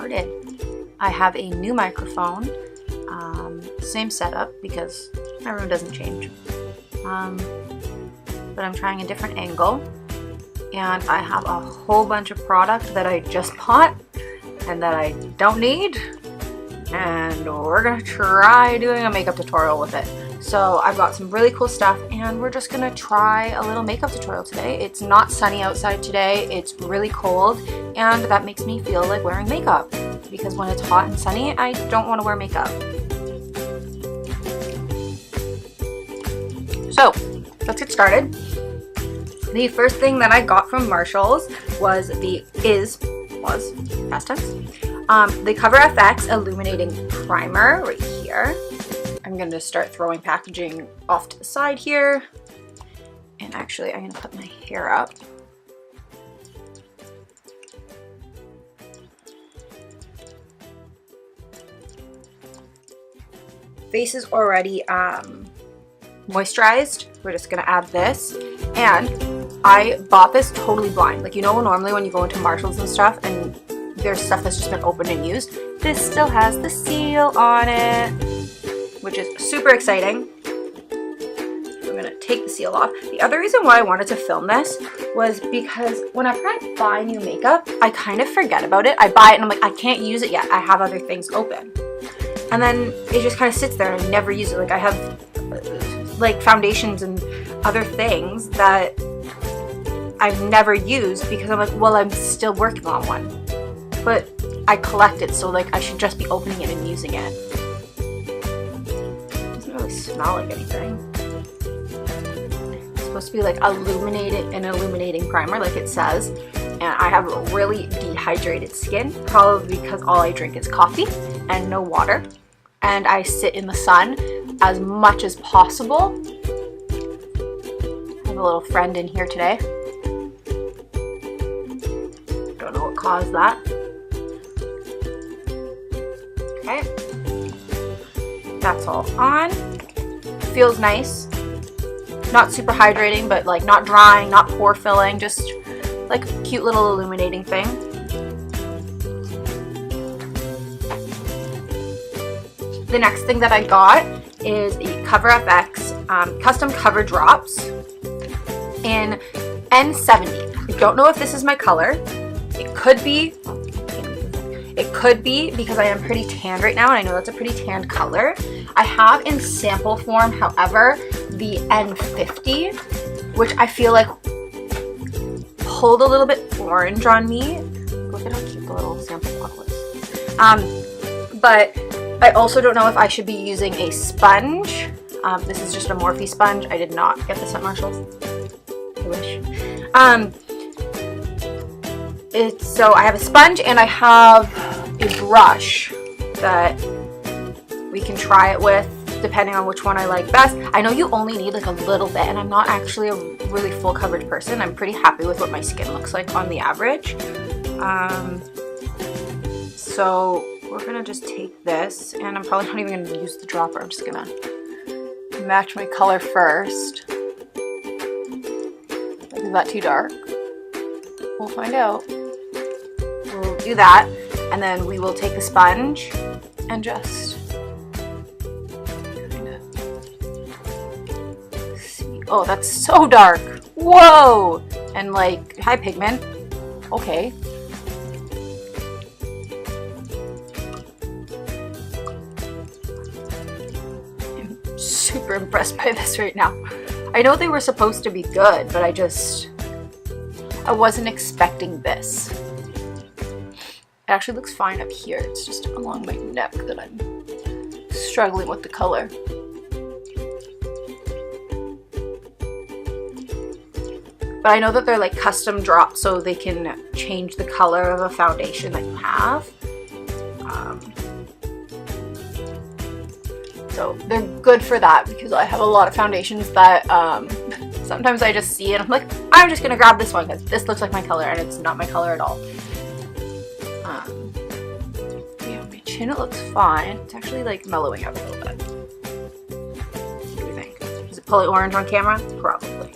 started. I have a new microphone, same setup because my room doesn't change, but I'm trying a different angle, and I have a whole bunch of product that I just bought and that I don't need, and we're gonna try doing a makeup tutorial with it. So I've got some really cool stuff, and we're just gonna try a little makeup tutorial today. It's not sunny outside today, it's really cold, and that makes me feel like wearing makeup, because when it's hot and sunny, I don't want to wear makeup. So let's get started. The first thing that I got from Marshals was past tense, the Cover FX Illuminating Primer right here. I'm going to start throwing packaging off to the side here, and actually I'm going to put my hair up. Face is already moisturized. We're just going to add this, and I bought this totally blind. Like, you know, normally when you go into Marshalls and stuff and there's stuff that's just been opened and used, this still has the seal on it, which is super exciting. I'm gonna take the seal off. The other reason why I wanted to film this was because whenever I buy new makeup, I kind of forget about it. I buy it and I'm like, I can't use it yet. I have other things open. And then it just kind of sits there and I never use it. Like, I have like foundations and other things that I've never used because I'm like, well, I'm still working on one. But I collect it, so like I should just be opening it and using it. It doesn't really smell like anything. It's supposed to be like illuminating primer, like it says. And I have really dehydrated skin, probably because all I drink is coffee and no water. And I sit in the sun as much as possible. I have a little friend in here today. Don't know what caused that. Okay, that's all on. Feels nice. Not super hydrating, but like not drying, not pore filling, just like a cute little illuminating thing. The next thing that I got is the Cover FX Custom Cover Drops in N70. I don't know if this is my color. It could be. It could be because I am pretty tanned right now, and I know that's a pretty tanned color. I have in sample form, however, the N50, which I feel like pulled a little bit orange on me. Look at how cute the little sample bottle is. But I also don't know if I should be using a sponge. This is just a Morphe sponge. I did not get this at Marshalls. I wish. So I have a sponge and I have a brush that we can try it with depending on which one I like best. I know you only need like a little bit, and I'm not actually a really full coverage person. I'm pretty happy with what my skin looks like on the average. So we're gonna just take this, and I'm probably not even gonna use the dropper. I'm just gonna match my color first. Is that too dark? We'll find out. We'll do that, and then we will take the sponge and just kind of see. Oh, that's so dark. Whoa! And like, high pigment. Okay. I'm super impressed by this right now. I know they were supposed to be good, but I wasn't expecting this. It actually looks fine up here. It's just along my neck that I'm struggling with the color. But I know that they're like custom drops, so they can change the color of a foundation that you have. So they're good for that, because I have a lot of foundations that sometimes I just see it and I'm like, I'm just gonna grab this one because this looks like my color, and it's not my color at all. Yeah, my chin, it looks fine. It's actually like mellowing out a little bit. What do you think? Is it fully orange on camera? Probably.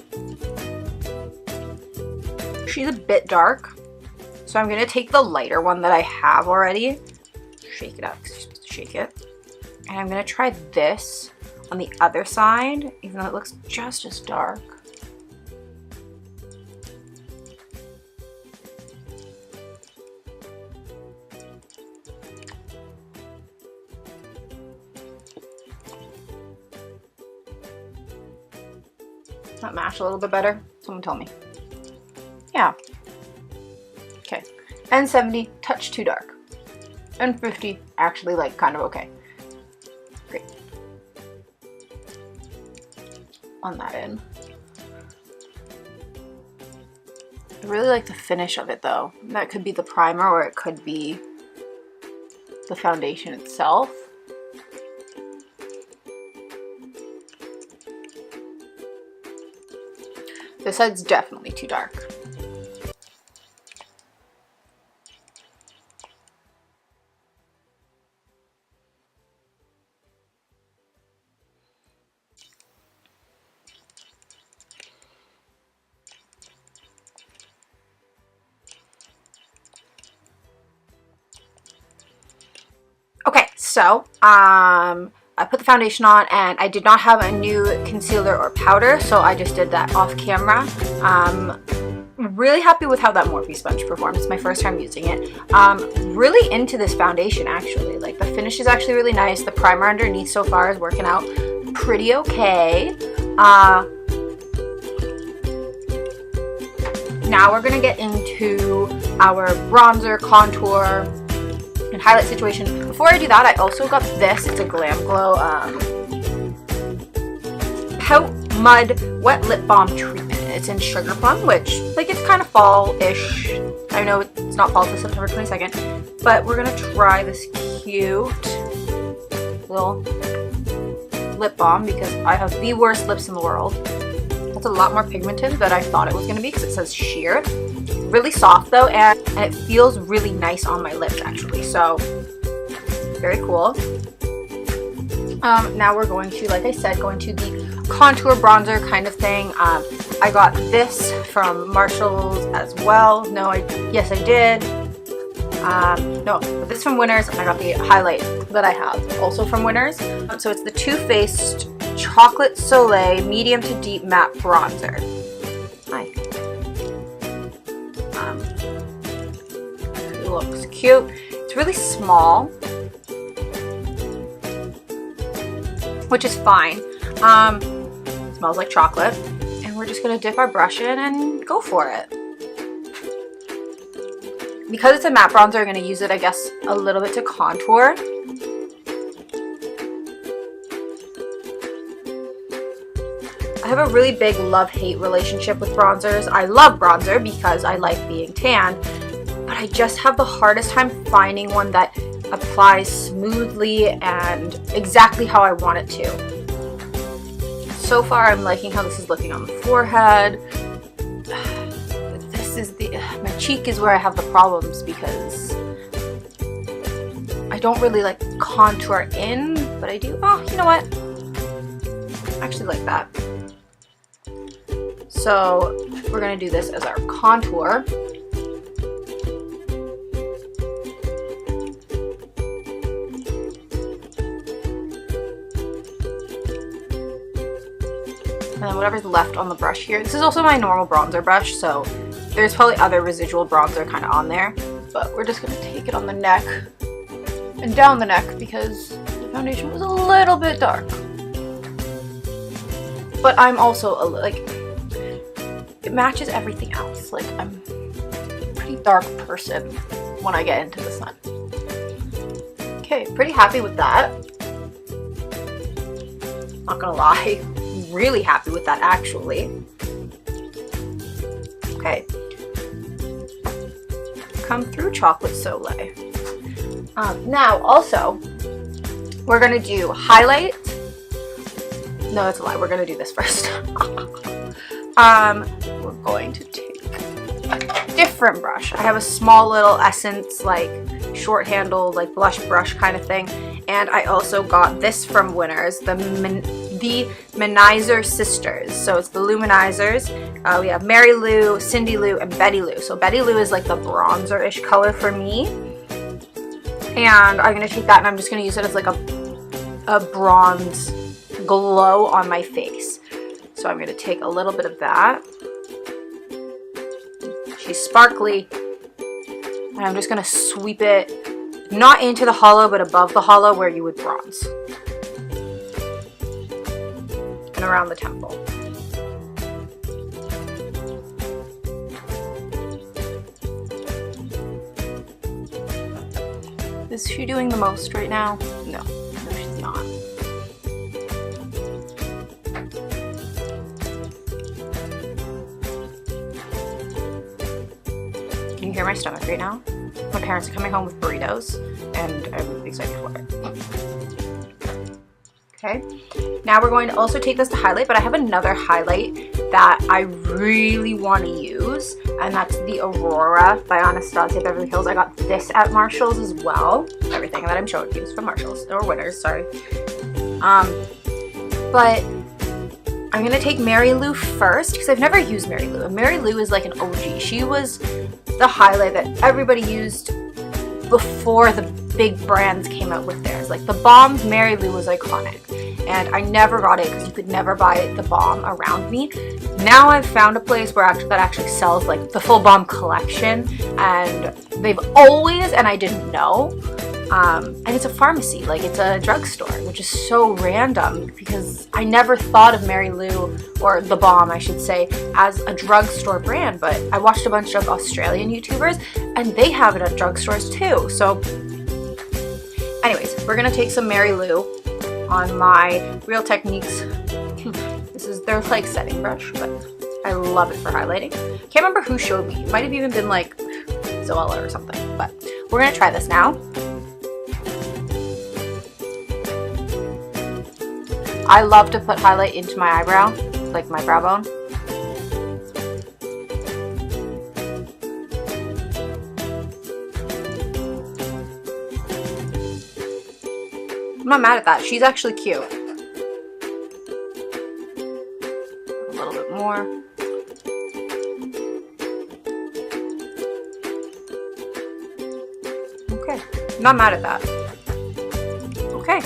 She's a bit dark, So I'm going to take the lighter one that I have already, shake it up because you're supposed to shake it, and I'm going to try this on the other side, even though it looks just as dark. Does that match a little bit better? Someone tell me. Yeah. Okay. And 70, touch too dark. And 50, actually like kind of okay. Great. On that end. I really like the finish of it though. That could be the primer or it could be the foundation itself. This side's definitely too dark. Okay, so I put the foundation on and I did not have a new concealer or powder, so I just did that off camera. Really happy with how that Morphe sponge performed. It's my first time using it. Really into this foundation actually. Like the finish is actually really nice. The primer underneath so far is working out pretty okay. Now we're gonna get into our bronzer, contour, and highlight situation. Before I do that, I also got this. It's a Glam Glow Pout Mud Wet Lip Balm Treatment. It's in Sugar Plum, which, like, it's kind of fall-ish. I know it's not fall till September 22nd, but we're gonna try this cute little lip balm because I have the worst lips in the world. It's a lot more pigmented than I thought it was gonna be because it says sheer. Really soft though, and it feels really nice on my lips actually, so very cool. Now we're going to, like I said, going to the contour bronzer kind of thing. I got this from Marshals as well. Yes I did. No, but this from Winners, and I got the highlight that I have also from Winners. So it's the Too Faced Chocolate Soleil Medium to Deep Matte Bronzer. Hi. It looks cute. It's really small, which is fine. Smells like chocolate, and we're just gonna dip our brush in and go for it. Because it's a matte bronzer, I'm gonna use it, I guess, a little bit to contour. I have a really big love-hate relationship with bronzers. I love bronzer because I like being tan, but I just have the hardest time finding one that applies smoothly and exactly how I want it to. So far, I'm liking how this is looking on the forehead. My cheek is where I have the problems because I don't really like contour in, but I do. Oh, you know what? I actually like that. So we're gonna do this as our contour. And then whatever's left on the brush here. This is also my normal bronzer brush, so there's probably other residual bronzer kind of on there. But we're just gonna take it on the neck and down the neck because the foundation was a little bit dark. But I'm also like, it matches everything else. Like, I'm a pretty dark person when I get into the sun. Okay, pretty happy with that. Not gonna lie, really happy with that actually. Okay. Come through Chocolate Soleil. Now also, we're gonna do highlight. No, that's a lie. We're gonna do this first. We're going to take a different brush. I have a small little Essence, like short-handled, like blush brush kind of thing, and I also got this from Winners, the the Manizer sisters. So it's the Luminizers. We have Mary Lou, Cindy Lou, and Betty Lou. So Betty Lou is like the bronzer-ish color for me. And I'm going to take that and I'm just going to use it as like a bronze glow on my face. So I'm going to take a little bit of that. She's sparkly. And I'm just going to sweep it, not into the hollow, but above the hollow where you would bronze. And around the temple. Is she doing the most right now? No, she's not. Can you hear my stomach right now? My parents are coming home with burritos, and I'm excited for it. Okay, now we're going to also take this to highlight, but I have another highlight that I really want to use, and that's the Aurora by Anastasia Beverly Hills. I got this at Marshals as well. Everything that I'm showing you is from Marshals, or Winners, sorry. But I'm going to take Mary Lou first, because I've never used Mary Lou, and Mary Lou is like an OG. She was the highlight that everybody used before the big brands came out with theirs. Like the Balm Mary Lou was iconic, and I never got it because you could never buy the Balm around me. Now I've found a place where that actually sells like the full Balm collection, and they've always, and I didn't know, and it's a pharmacy, like it's a drugstore, which is so random because I never thought of Mary Lou, or the Balm I should say, as a drugstore brand, but I watched a bunch of Australian YouTubers and they have it at drugstores too. So anyways, we're gonna take some Mary Lou on my Real Techniques. This is their like setting brush, but I love it for highlighting. Can't remember who showed me. It might have even been like Zoella or something, but we're gonna try this now. I love to put highlight into my eyebrow, like my brow bone. I'm not mad at that. She's actually cute. A little bit more. Okay, I'm not mad at that. Okay,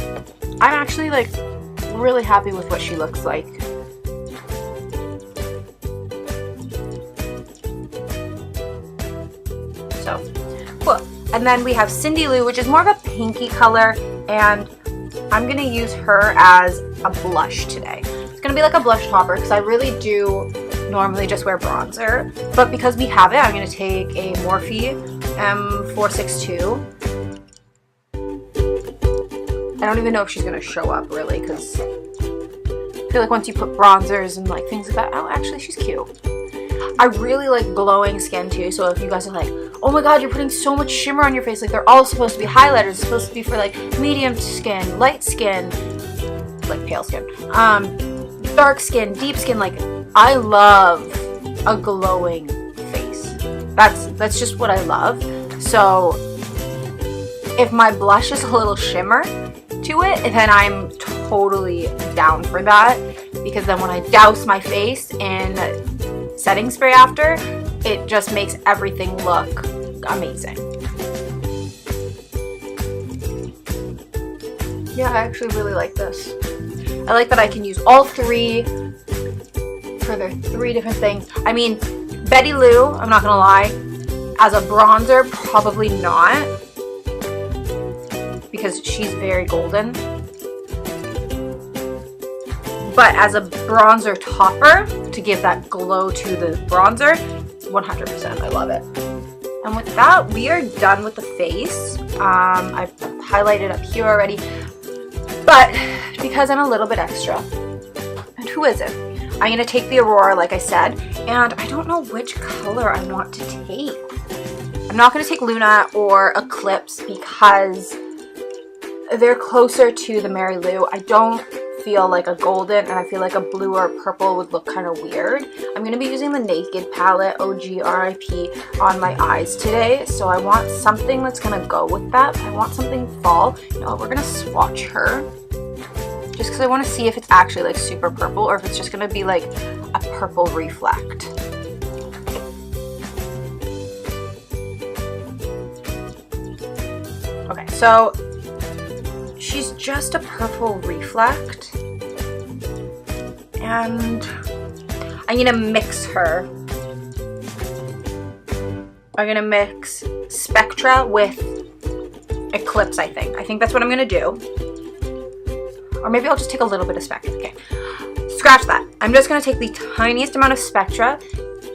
I'm actually like really happy with what she looks like. So, cool. And then we have Cindy Lou, which is more of a pinky color, and I'm gonna use her as a blush today. It's gonna be like a blush topper because I really do normally just wear bronzer, but because we have it, I'm gonna take a Morphe M462. I don't even know if she's gonna show up really, because I feel like once you put bronzers and like things like that, oh, actually she's cute. I really like glowing skin too, so if you guys are like, oh my god, you're putting so much shimmer on your face, like they're all supposed to be highlighters, it's supposed to be for like medium skin, light skin, like pale skin, dark skin, deep skin, like I love a glowing face. That's just what I love. So if my blush is a little shimmer to it, then I'm totally down for that, because then when I douse my face in setting spray after, it just makes everything look amazing. Yeah, I actually really like this. I like that I can use all three for their three different things. I mean, Betty Lou, I'm not gonna lie, as a bronzer, probably not, because she's very golden. But as a bronzer topper, to give that glow to the bronzer, 100%, I love it. And with that, we are done with the face. I've highlighted up here already, but because I'm a little bit extra, and who isn't, I'm gonna take the Aurora, like I said, and I don't know which color I want to take. I'm not gonna take Luna or Eclipse because they're closer to the Mary Lou. I don't feel like a golden, and I feel like a blue or a purple would look kind of weird. I'm going to be using the Naked palette, OG RIP, on my eyes today, so I want something that's going to go with that. I want something fall. You know, we're going to swatch her just because I want to see if it's actually like super purple or if it's just going to be like a purple reflect. Okay, so she's just a purple reflect, and I'm gonna mix her. I'm gonna mix Spectra with Eclipse, I think. I think that's what I'm gonna do. Or maybe I'll just take a little bit of Spectra. Okay, scratch that. I'm just gonna take the tiniest amount of Spectra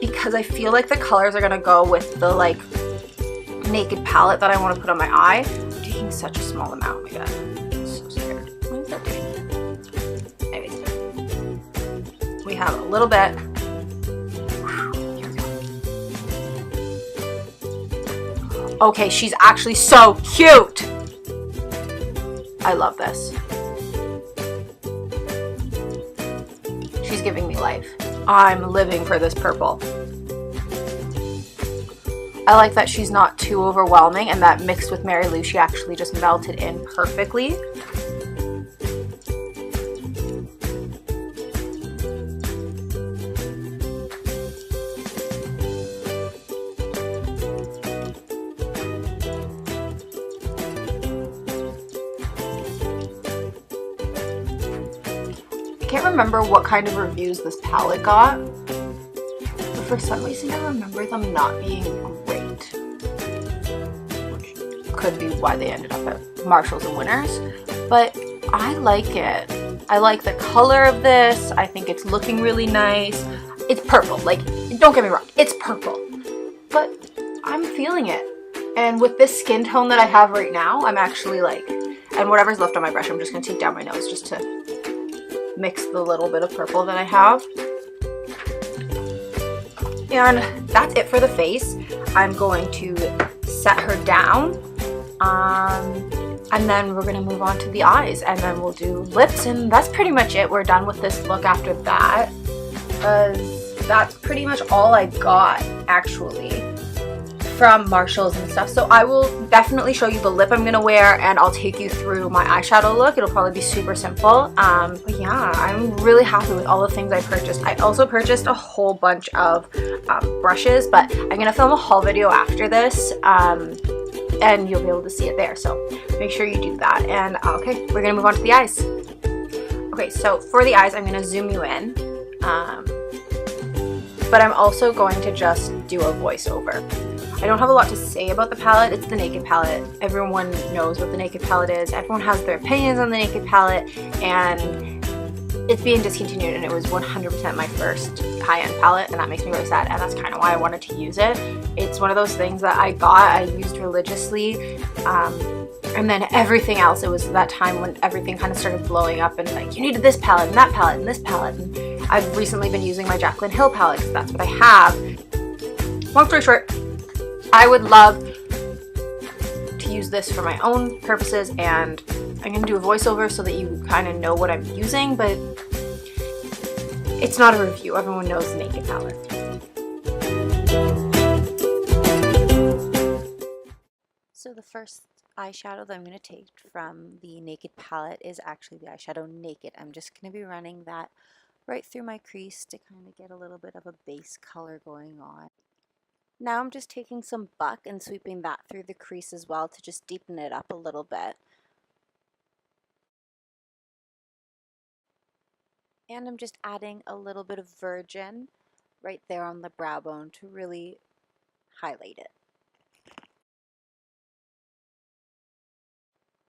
because I feel like the colors are gonna go with the like naked palette that I want to put on my eye. I'm taking such a small amount. Oh my god, I'm so scared. What is that doing? Anyways, we have a little bit. Okay, she's actually so cute. I love this. She's giving me life. I'm living for this purple. I like that she's not too overwhelming, and that mixed with Mary Lou, she actually just melted in perfectly. I can't remember what kind of reviews this palette got, but for some reason I remember them not being great, which could be why they ended up at Marshals and Winners, but I like it. I like the color of this. I think it's looking really nice. It's purple, like, don't get me wrong, it's purple, but I'm feeling it. And with this skin tone that I have right now, I'm actually like, and whatever's left on my brush, I'm just gonna take down my nose just to mix the little bit of purple that I have. And that's it for the face. I'm going to set her down, and then we're gonna move on to the eyes, and then we'll do lips, and that's pretty much it. We're done with this look after that. That's pretty much all I got actually from Marshalls and stuff. So I will definitely show you the lip I'm gonna wear, and I'll take you through my eyeshadow look. It'll probably be super simple. But yeah, I'm really happy with all the things I purchased. I also purchased a whole bunch of brushes, but I'm gonna film a haul video after this, and you'll be able to see it there. So make sure you do that. And okay, we're gonna move on to the eyes. Okay, so for the eyes, I'm gonna zoom you in, but I'm also going to just do a voiceover. I don't have a lot to say about the palette. It's the Naked palette. Everyone knows what the Naked palette is. Everyone has their opinions on the Naked palette, and it's being discontinued, and it was 100% my first high-end palette, and that makes me really sad, and that's kind of why I wanted to use it. It's one of those things that I used religiously, and then everything else, it was that time when everything kind of started blowing up, and like, you needed this palette, and that palette, and this palette, and I've recently been using my Jaclyn Hill palette, because that's what I have. Long story short, I would love to use this for my own purposes, and I'm going to do a voiceover so that you kind of know what I'm using, but it's not a review. Everyone knows the Naked palette. So the first eyeshadow that I'm going to take from the Naked palette is actually the eyeshadow Naked. I'm just going to be running that right through my crease to kind of get a little bit of a base color going on. Now I'm just taking some Buck and sweeping that through the crease as well to just deepen it up a little bit. And I'm just adding a little bit of Virgin right there on the brow bone to really highlight it.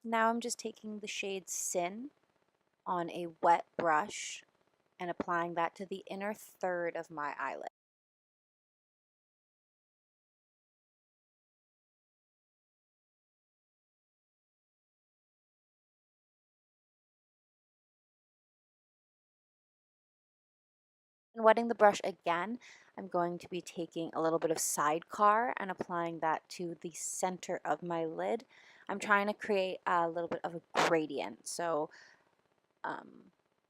Now I'm just taking the shade Sin on a wet brush and applying that to the inner third of my eyelid. And wetting the brush again, I'm going to be taking a little bit of Sidecar and applying that to the center of my lid. I'm trying to create a little bit of a gradient, so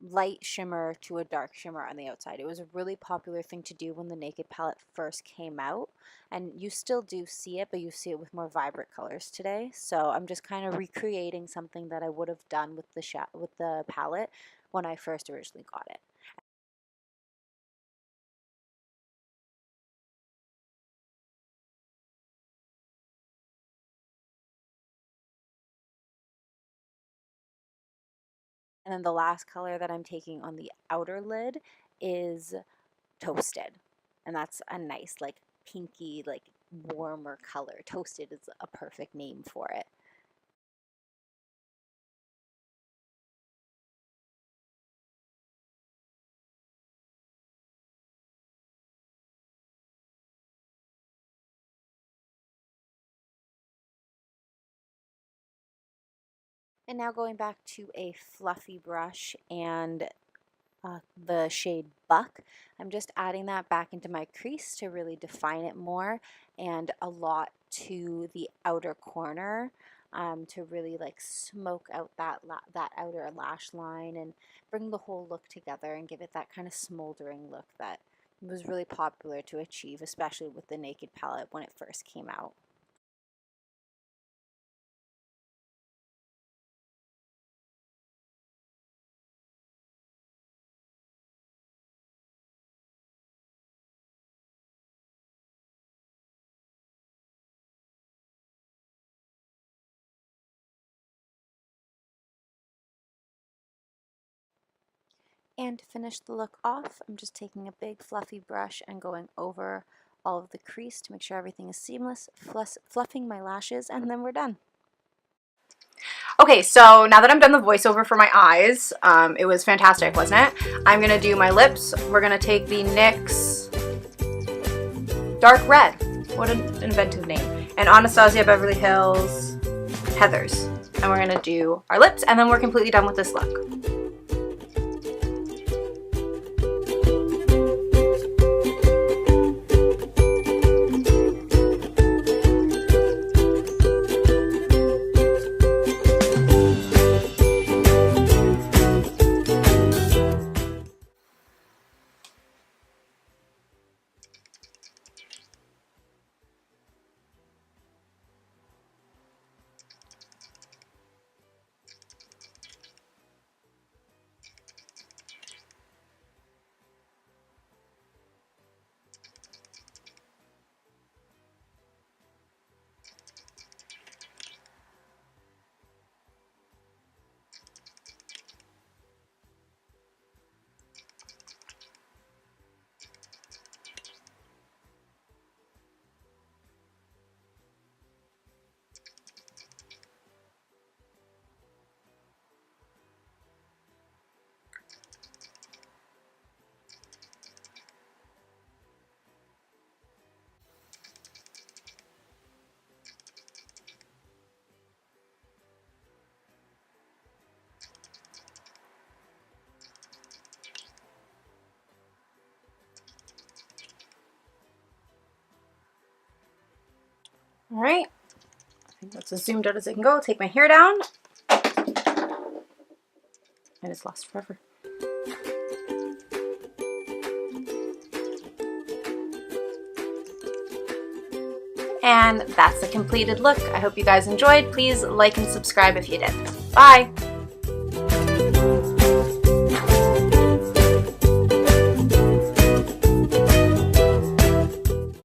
light shimmer to a dark shimmer on the outside. It was a really popular thing to do when the Naked palette first came out, and you still do see it, but you see it with more vibrant colors today. So I'm just kind of recreating something that I would have done with the palette when I first originally got it. And then the last color that I'm taking on the outer lid is Toasted. And that's a nice, like, pinky, like, warmer color. Toasted is a perfect name for it. And now going back to a fluffy brush and the shade Buck, I'm just adding that back into my crease to really define it more, and a lot to the outer corner, to really like smoke out that outer lash line and bring the whole look together and give it that kind of smoldering look that was really popular to achieve, especially with the Naked palette when it first came out. And to finish the look off, I'm just taking a big fluffy brush and going over all of the crease to make sure everything is seamless, fluffing my lashes, and then we're done. Okay, so now that I'm done the voiceover for my eyes, it was fantastic, wasn't it? I'm gonna do my lips. We're gonna take the NYX Dark Red. What an inventive name. And Anastasia Beverly Hills Heathers. And we're gonna do our lips, and then we're completely done with this look. All right, I think that's as zoomed out as I can go. Take my hair down, and it's lost forever. And that's the completed look. I hope you guys enjoyed. Please like and subscribe if you did. Bye!